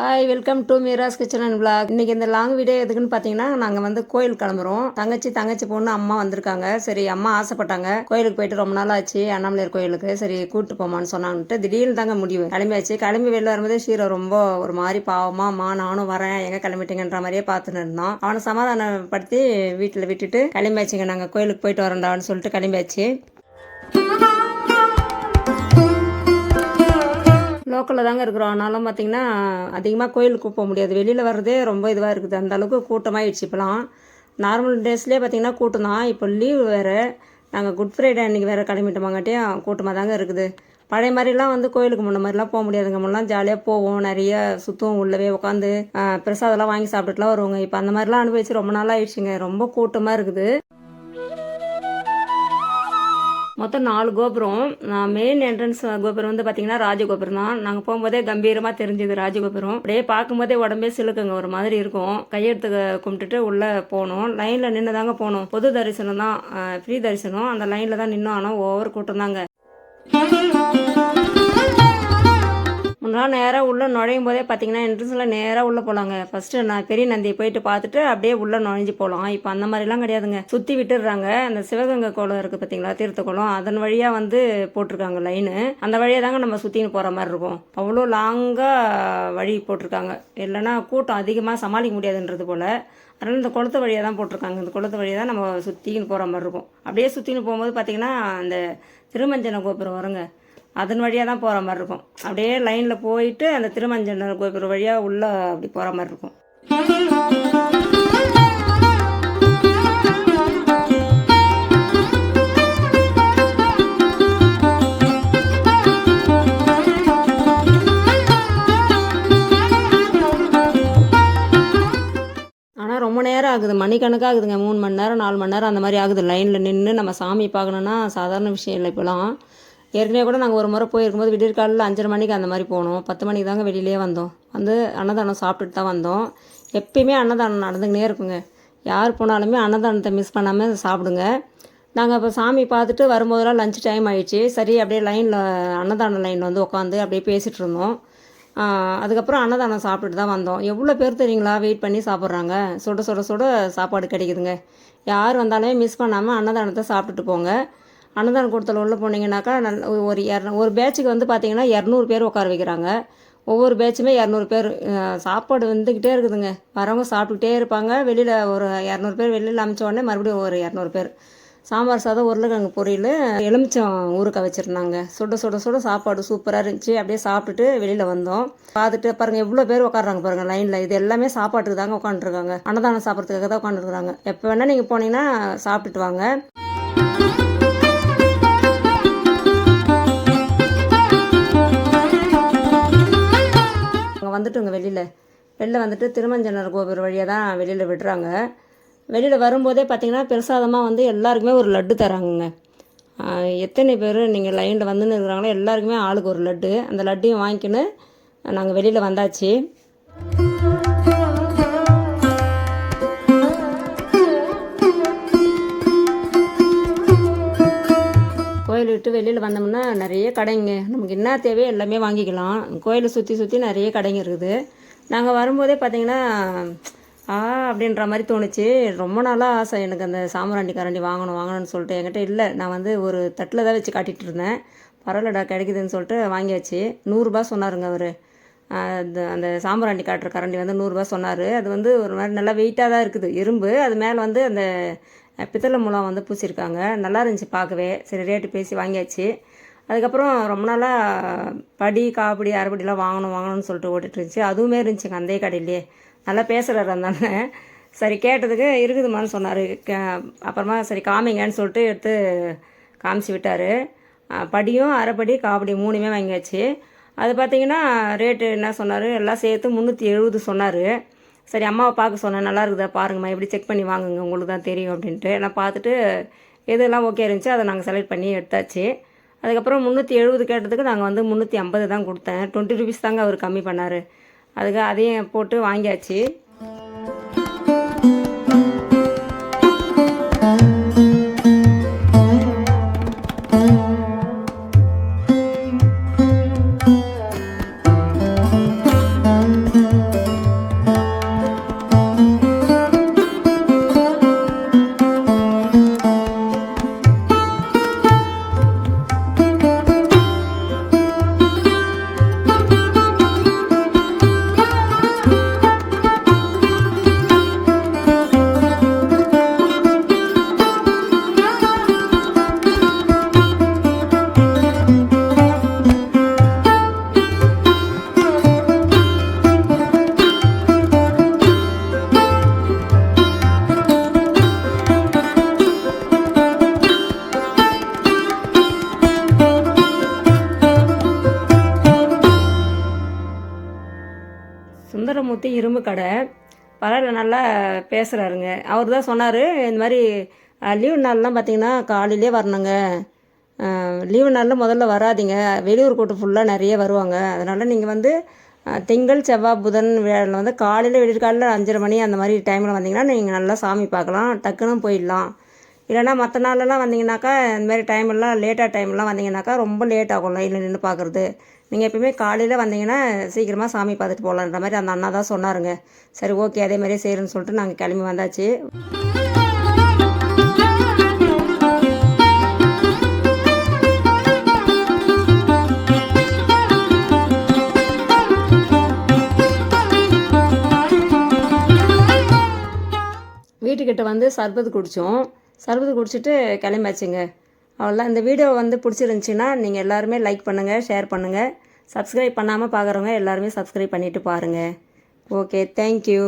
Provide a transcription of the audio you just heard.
Hi, welcome to Meera's kitchen and vlog. இன்றைக்கி இந்த long video எதுக்குன்னு பார்த்தீங்கன்னா, நாங்கள் வந்து கோயில் கிளம்புறோம். தங்கச்சி பொண்ணு அம்மா வந்திருக்காங்க. சரி, அம்மா ஆசைப்பட்டாங்க கோயிலுக்கு போயிட்டு ரொம்ப நாள் ஆச்சு, அண்ணாமலையார் கோயிலுக்கு. சரி கூப்பிட்டு போமான்னு சொன்னாங்கன்ட்டு திடீர்னு தாங்க முடிவு. கிளம்பியாச்சு. கிளம்பி வெளில வரும்போதே ஷீரோ ரொம்ப ஒரு மாதிரி பாவமா, அம்மா நானும் வரேன், எங்கே கிளம்பிட்டீங்கன்ற மாதிரியே பார்த்துன்னு இருந்தோம். அவனை சமாதானப்படுத்தி வீட்டில் விட்டுட்டு கிளம்பியாச்சுங்க. நாங்கள் கோயிலுக்கு போயிட்டு வரோண்டான்னு சொல்லிட்டு கிளம்பியாச்சு. லோக்கலில் தாங்க இருக்கிறோம். ஆனாலும் பார்த்திங்கன்னா அதிகமாக கோயிலுக்கு போக முடியாது. வெளியில் வர்றதே ரொம்ப இதுவாக இருக்குது. அந்த அளவுக்கு கூட்டமாகிடுச்சு. இப்போலாம் நார்மல் டேஸ்லேயே பார்த்திங்கன்னா கூட்டம் தான். இப்போ லீவ் வேறு. நாங்கள் குட் ஃப்ரைடே அன்றைக்கி வேறு கிளம்பிட்டோமாங்காட்டியும் கூட்டமாக தாங்க இருக்குது. பழைய மாதிரிலாம் வந்து கோயிலுக்கு முன்ன மாதிரிலாம் போக முடியாதுங்க. முன்னெல்லாம் ஜாலியாக போவோம், நிறைய சுற்றுவோம், உள்ளவே உட்காந்து பிரசாதெல்லாம் வாங்கி சாப்பிட்டுட்டுலாம் வருவாங்க. இப்போ அந்த மாதிரிலாம் அனுபவிச்சு ரொம்ப நாள் ஆயிடுச்சுங்க. ரொம்ப கூட்டமாக இருக்குது. மொத்தம் 4 கோபுரம். மெயின் என்ட்ரன்ஸ் கோபுரம் வந்து பார்த்தீங்கன்னா ராஜகோபுரம் தான். நாங்கள் போகும்போதே கம்பீரமாக தெரிஞ்சது ராஜகோபுரம். அப்படியே பார்க்கும்போதே உடம்பே சிலுக்குங்க, ஒரு மாதிரி இருக்கும். கையெடுத்து கும்பிட்டுட்டு உள்ளே போகணும். லைனில் நின்று தாங்க போகணும். பொது தரிசனம் தான், ஃப்ரீ தரிசனம். அந்த லைனில் தான் நின்னோம். ஆனால் ஓவர் கூட்டம் தாங்க. முன்னாள் நேராக உள்ளே நுழையும் போதே பார்த்தீங்கன்னா என்ட்ரன்ஸில் நேராக உள்ளே போகலாங்க. ஃபஸ்ட்டு நான் பெரிய நந்தியை போயிட்டு பார்த்துட்டு அப்படியே உள்ளே நுழைஞ்சு போகலாம். இப்போ அந்த மாதிரிலாம் கிடையாதுங்க. சுற்றி விட்டுடுறாங்க. அந்த சிவகங்கை கோலம் இருக்குது பார்த்தீங்களா, தீர்த்த கோலம், அதன் வழியாக வந்து போட்டிருக்காங்க லைனு. அந்த வழியாக தாங்க நம்ம சுற்றின்னு போகிற மாதிரி இருக்கும். அவ்வளோ லாங்காக வழி போட்டிருக்காங்க. இல்லைன்னா கூட்டம் அதிகமாக சமாளிக்க முடியாதுன்றது போல். அதனால் இந்த குளத்து வழியாக தான் போட்டிருக்காங்க. இந்த குளத்து வழியாக தான் நம்ம சுற்றின்னு போகிற மாதிரி இருக்கும். அப்படியே சுற்றின்னு போகும்போது பார்த்திங்கன்னா அந்த திருமஞ்சன கோபுரம் வருங்க. அதன் வழியாக தான் போகிற மாதிரி இருக்கும். அப்படியே லைனில் போயிட்டு அந்த திருமஞ்சன கோபுரம் வழியாக உள்ளே அப்படி போகிற மாதிரி இருக்கும். ஆனால் ரொம்ப நேரம் ஆகுது, மணிக்கணக்காக ஆகுதுங்க. 3 மணி நேரம் 4 மணி நேரம் அந்த மாதிரி ஆகுது. லைனில் நின்று நம்ம சாமி பார்க்கணுன்னா சாதாரண விஷயம் இல்லை இப்போலாம். ஏற்கனவே கூட நாங்கள் ஒரு முறை போயிருக்கும்போது விடியற்காலையில் 5:30 மணிக்கு அந்த மாதிரி போனோம். 10 மணிக்கு தாங்க வெளியிலே வந்தோம். வந்து அன்னதானம் சாப்பிட்டுட்டு தான் வந்தோம். எப்பயுமே அன்னதானம் நடந்துக்கினே இருக்குங்க. யார் போனாலுமே அன்னதானத்தை மிஸ் பண்ணாமல் சாப்பிடுங்க. நாங்கள் இப்போ சாமி பார்த்துட்டு வரும்போதெல்லாம் லஞ்ச் டைம் ஆகிடுச்சு. சரி, அப்படியே லைனில் அன்னதான லைனில் வந்து உட்காந்து அப்படியே பேசிகிட்டு இருந்தோம். அதுக்கப்புறம் அன்னதானம் சாப்பிட்டுட்டு தான் வந்தோம். எவ்வளோ பேர் தெரியுங்களா வெயிட் பண்ணி சாப்பிட்றாங்க. சுட சுட சுட சாப்பாடு கிடைக்குதுங்க. யார் வந்தாலுமே மிஸ் பண்ணாமல் அன்னதானத்தை சாப்பிட்டுட்டு போங்க. அன்னதானம் கொடுத்தல உள்ளே போனீங்கன்னாக்கா ஒரு பேட்சுக்கு வந்து பார்த்தீங்கன்னா 200 பேர் உட்கார வைக்கிறாங்க. ஒவ்வொரு பேட்சுமே 200 பேர். சாப்பாடு வந்துக்கிட்டே இருக்குதுங்க. வரவங்க சாப்பிட்டுக்கிட்டே இருப்பாங்க. வெளியில் ஒரு 200 பேர் வெளியில் அமிச்ச உடனே மறுபடியும் ஒரு 200 பேர். சாம்பார் சாதம், உருளைக்கிழங்கு பொரியல், எலுமிச்சம் ஊறுக்காய் வச்சுருந்தாங்க. சுட சுட சுட சாப்பாடு சூப்பராக இருந்துச்சு. அப்படியே சாப்பிட்டுட்டு வெளியில் வந்தோம். பார்த்துட்டு பாருங்கள் எவ்வளோ பேர் உட்காடுறாங்க பாருங்கள் லைனில். இது எல்லாமே சாப்பாட்டுக்கு தாங்க உட்காந்துருக்காங்க. அன்னதானம் சாப்பிட்றதுக்காக தான் உட்காந்துருக்குறாங்க. எப்போ வேணால் நீங்கள் போனீங்கன்னா சாப்பிட்டுட்டு வாங்க. வந்துட்டுங்க வெளியில் வந்துட்டு திருமஞ்சனர் கோபுரம் வழியாக தான் வெளியில் விடுறாங்க. வெளியில் வரும்போதே பார்த்திங்கன்னா பிரசாதமாக வந்து எல்லாருக்குமே ஒரு லட்டு தராங்கங்க. எத்தனை பேர் நீங்கள் லைனில் வந்துன்னு இருக்கிறாங்களோ எல்லாருக்குமே ஆளுக்கு ஒரு லட்டு. அந்த லட்டையும் வாங்கிக்கின்னு நாங்கள் வெளியில் வந்தாச்சு. கோயில் விட்டு வெளியில் வந்தோம்னா நிறைய கடைங்க. நமக்கு என்ன தேவையோ எல்லாமே வாங்கிக்கலாம். கோயிலை சுற்றி நிறைய கடைங்க இருக்குது. நாங்கள் வரும்போதே பார்த்திங்கன்னா அப்படின்ற மாதிரி தோணுச்சு. ரொம்ப நாளாக ஆசை எனக்கு அந்த சாம்பிராணி கரண்டி வாங்கணும்னு சொல்லிட்டு. என்கிட்ட இல்லை. நான் வந்து ஒரு தட்டில் தான் வச்சு காட்டிகிட்டு இருந்தேன். பரவாயில்லடா கிடைக்குதுன்னு சொல்லிட்டு வாங்கியாச்சு. 100 ரூபா சொன்னாருங்க அவர். அந்த சாம்பிராணி காட்டுற கரண்டி வந்து 100 ரூபா சொன்னார். அது வந்து ஒரு மாதிரி நல்லா வெயிட்டாக தான் இருக்குது, இரும்பு. அது மேலே வந்து அந்த பித்தளை மூலம் வந்து பூசியிருக்காங்க. நல்லா இருந்துச்சு பார்க்கவே. சரி, ரேட்டு பேசி வாங்கியாச்சு. அதுக்கப்புறம் ரொம்ப நாளாக படி, காப்படி, அரைப்படிலாம் வாங்கணும்னு சொல்லிட்டு ஓட்டிகிட்டு இருந்துச்சு. அதுவுமே இருந்துச்சுங்க அந்த கடையிலே. நல்லா பேசுகிறாரு இருந்தாங்க. சரி கேட்டதுக்கு இருக்குதுமான்னு சொன்னார். அப்புறமா சரி காமிங்கன்னு சொல்லிட்டு எடுத்து காமிச்சு விட்டார். படியும் அரைப்படி காப்படி 3மே வாங்கியாச்சு. அது பார்த்திங்கன்னா ரேட்டு என்ன சொன்னார், எல்லாம் சேர்த்து 370 சொன்னார். சரி, அம்மாவை பார்க்க சொன்னேன். நல்லா இருக்குதா பாருங்கம்மா, எப்படி செக் பண்ணி வாங்குங்க, உங்களுக்கு தான் தெரியும் அப்படின்ட்டு. நான் பார்த்துட்டு எதெல்லாம் ஓகே இருந்துச்சு அதை நாங்கள் செலக்ட் பண்ணி எடுத்தாச்சு. அதுக்கப்புறம் 370 கேட்டதுக்கு நாங்கள் வந்து 350 தான் கொடுத்தேன். 20 ருபீஸ் தாங்க அவர் கம்மி பண்ணார். அதுக்கு அதையும் போட்டு வாங்கியாச்சு. சுந்தரமூர்த்தி இரும்பு கடை. பரவாயில்ல, நல்லா பேசுகிறாருங்க. அவர் தான் சொன்னார், இந்த மாதிரி லீவு நாள்லாம் பார்த்தீங்கன்னா காலையிலே வரணுங்க, லீவு நாளில் முதல்ல வராதிங்க, வெளியூர் கூட்டம் ஃபுல்லாக நிறைய வருவாங்க, அதனால் நீங்கள் வந்து திங்கள் செவ்வாய் புதன் வியாழன் வந்து காலையில் விடியற்காலையில் 5:30 மணி அந்த மாதிரி டைமில் வந்தீங்கன்னா நீங்கள் நல்லா சாமி பார்க்கலாம், டக்குன்னு போயிடலாம். இல்லைனா மற்ற நாளெல்லாம் வந்தீங்கன்னாக்கா இந்த மாதிரி டைமெல்லாம் டைம்லாம் வந்தீங்கன்னாக்கா ரொம்ப லேட் ஆகும் லைனில் நின்று பார்க்குறது. நீங்கள் எப்பயுமே காலையில் வந்தீங்கன்னா சீக்கிரமாக சாமி பார்த்துட்டு போகலான்ற மாதிரி அந்த அண்ணா தான் சொன்னாருங்க. சரி, ஓகே, அதே மாதிரியே செய்கிறேன்னு சொல்லிட்டு நாங்கள் கிளம்பி வந்தாச்சு. வீட்டுக்கிட்ட வந்து சர்பத்து குடித்தோம். சர்பத்து குடிச்சிட்டு கிளம்பியாச்சுங்க. அவ்வளோதான். இந்த வீடியோ வந்து பிடிச்சிருந்துச்சின்னா நீங்கள் எல்லாருமே லைக் பண்ணுங்கள், ஷேர் பண்ணுங்கள். சப்ஸ்கிரைப் பண்ணாமல் பார்க்குறவங்க எல்லாருமே சப்ஸ்கிரைப் பண்ணிவிட்டு பாருங்கள். Okay, thank you.